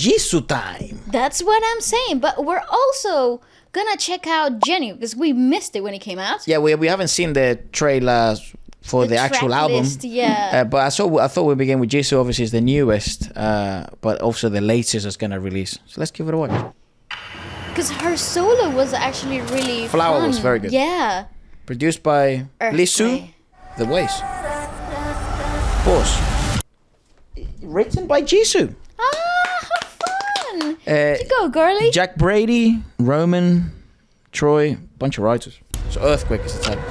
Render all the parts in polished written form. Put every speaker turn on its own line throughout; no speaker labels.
JISOO time.
That's what I'm saying. But we're also gonna check out JENNIE because we missed it when it came out.
Yeah, we haven't seen the trailer for the actual album.
List, yeah.
But I thought we'd begin with JISOO. Obviously, is the newest, but also the latest is gonna release. So let's give it a watch.
Because her solo was actually really
Flower
fun.
was very good.
Yeah.
Produced by JISOO, The Ways. Pause. Written by JISOO.
How fun! You go, girly.
Jack Brady, Roman, Troy, bunch of writers. So Earthquake is the title.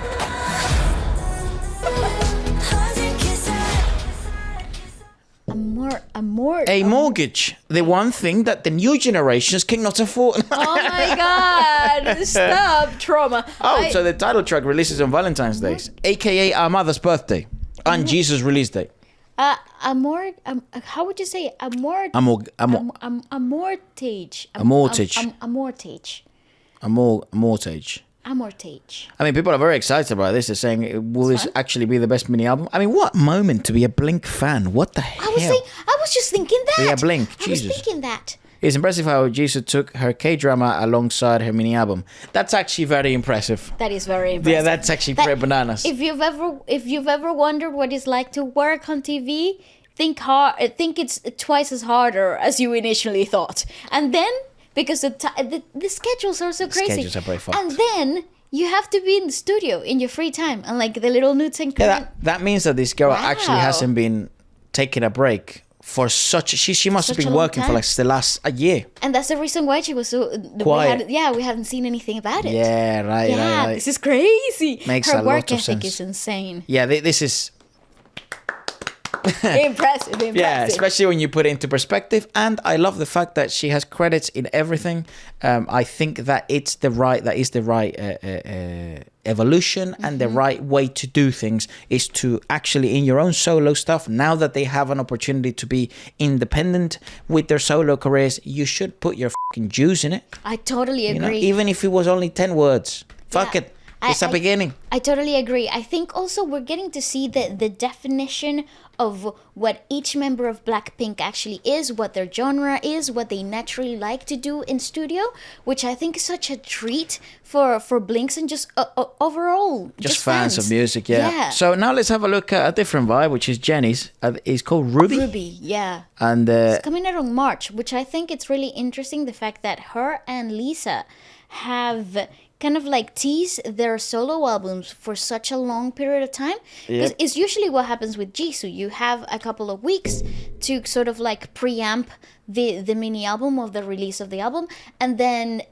A mortgage. The one thing that the new generations cannot afford.
Oh my god! Stop, trauma.
So the title track releases on Valentine's Day, aka our mother's birthday, and Jesus' release date.
How would you say amortage?
I mean, people are very excited about this. They're saying, will this actually be the best mini album? I mean, what moment to be a Blink fan? What the hell?
I was just thinking that.
Yeah, Blink.
I
Jesus.
was thinking that.
It's impressive how JISOO took her K-drama alongside her mini album. That's actually very impressive.
That is very impressive.
Yeah, that's actually pretty bananas.
If you've ever wondered what it's like to work on TV, think it's twice as harder as you initially thought. And then, because the schedules are so crazy.
Schedules are very fucked.
And then you have to be in the studio in your free time and like the little nooks and crannies.
That means that this girl actually hasn't been taking a break for she must have been working for like the last a year.
And that's the reason why she was so
quiet.
We haven't seen anything about it.
Yeah, right.
This is crazy.
Makes
her
a
work
lot of
ethic
sense.
is insane.
Yeah, this is
impressive.
Yeah, especially when you put it into perspective. And I love the fact that she has credits in everything. I think that is the right evolution, and the right way to do things is to actually, in your own solo stuff, now that they have an opportunity to be independent with their solo careers, you should put your fucking juice in it.
I totally agree.
You know, even if it was only 10 words. Fuck it. It's a beginning.
I totally agree. I think also we're getting to see the definition of what each member of Blackpink actually is, what their genre is, what they naturally like to do in studio, which I think is such a treat for Blinks and just overall.
Just fans of music, yeah. So now let's have a look at a different vibe, which is Jennie's. It's called Ruby.
Ruby, yeah.
And
it's coming out in March, which I think it's really interesting, the fact that her and Lisa have kind of like tease their solo albums for such a long period of time. Because it's usually what happens with JISOO. You have a couple of weeks to sort of like preamp the mini album of the release of the album, and then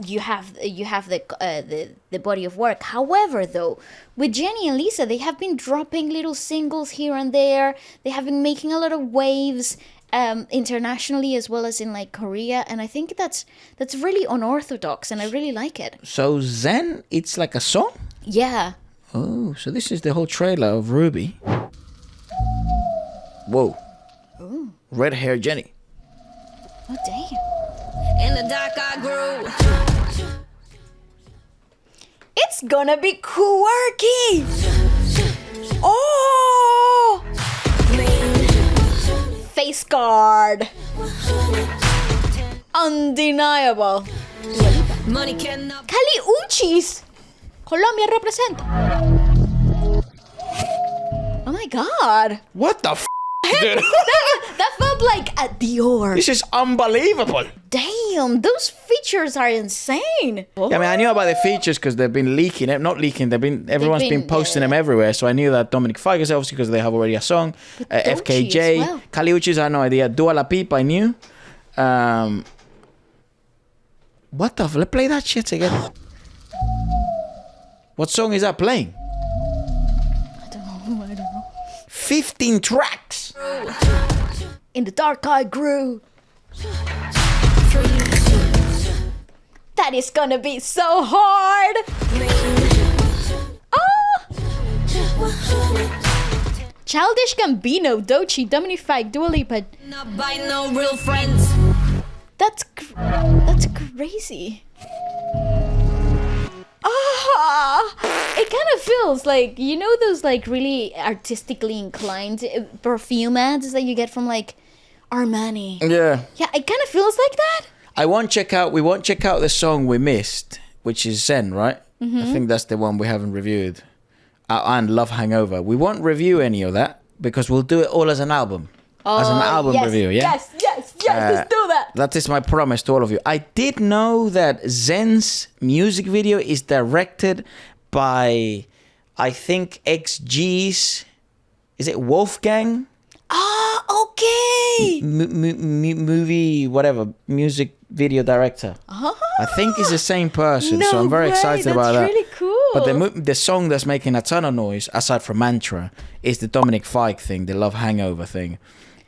you have the body of work. However, though, with Jennie and Lisa, they have been dropping little singles here and there. They have been making a lot of waves internationally as well as in like Korea, and I think that's really unorthodox, and I really like it.
So Zen, it's like a song?
Yeah.
Oh, so this is the whole trailer of Ruby. Whoa.
Ooh.
Red hair Jennie.
Oh damn.
In the dark I grew.
It's gonna be quirky. Oh, face guard. Undeniable.
Money cannot.
Kali Uchis. Colombia represent. Oh my god.
What the dude?
that felt like a Dior.
This is unbelievable.
Damn, those features are insane.
Yeah, I mean, I knew about the features because they've been leaking it. Not leaking, everyone's been posting them everywhere. So I knew that Dominic Figers, obviously, because they have already a song. FKJ,
well.
Kali Uchis, I had no idea. Dua Lipa, I knew. What the let's play that shit again. What song is that playing?
I don't know.
15 tracks.
In the dark I grew. That is gonna be so hard. Oh! Childish Gambino, Doechii, Dominic Fike, Dua Lipa.
Not by no real friends.
That's crazy. It kind of feels like, you know, those like really artistically inclined perfume ads that you get from like Armani.
Yeah.
Yeah, it kind of feels like that.
We won't check out the song we missed, which is Zen, right?
Mm-hmm.
I think that's the one we haven't reviewed. And Love Hangover. We won't review any of that because we'll do it all as an album. As an album
yes,
review, yeah?
Yes, let's do that.
That is my promise to all of you. I did know that Zen's music video is directed by, I think, XG's, is it Wolfgang?
Okay.
Movie, whatever, music video director. I think it's the same person, so I'm very excited about that.
That's really cool.
But the song that's making a ton of noise, aside from Mantra, is the Dominic Fike thing, the Love Hangover thing.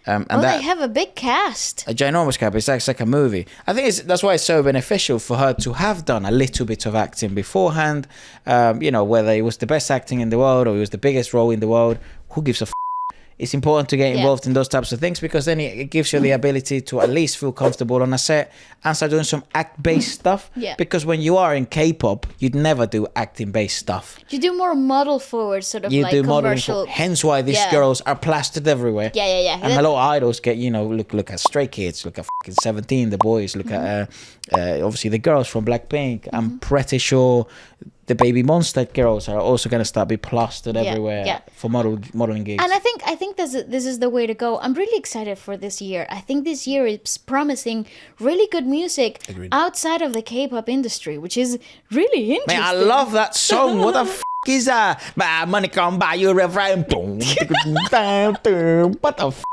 And
they have a big cast.
A ginormous cast. It's like a movie. I think that's why it's so beneficial for her to have done a little bit of acting beforehand. Whether it was the best acting in the world or it was the biggest role in the world, who gives a f***? It's important to get involved in those types of things because then it gives you the ability to at least feel comfortable on a set and start doing some act-based stuff.
Yeah.
Because when you are in K-pop, you'd never do acting-based stuff.
You do more model-forward sort of
You
like
do
commercial.
Hence why these girls are plastered everywhere.
Yeah.
And a lot of idols get, look at Stray Kids, look at fucking 17, the boys, look at obviously the girls from Blackpink. I'm pretty sure the Baby Monster girls are also going to start be plastered everywhere for modeling gigs.
And I think this is the way to go. I'm really excited for this year. I think this year is promising really good music outside of the K-pop industry, which is really interesting.
Man, I love that song. What the f*** is that? My money come by you, refrain. What the f***?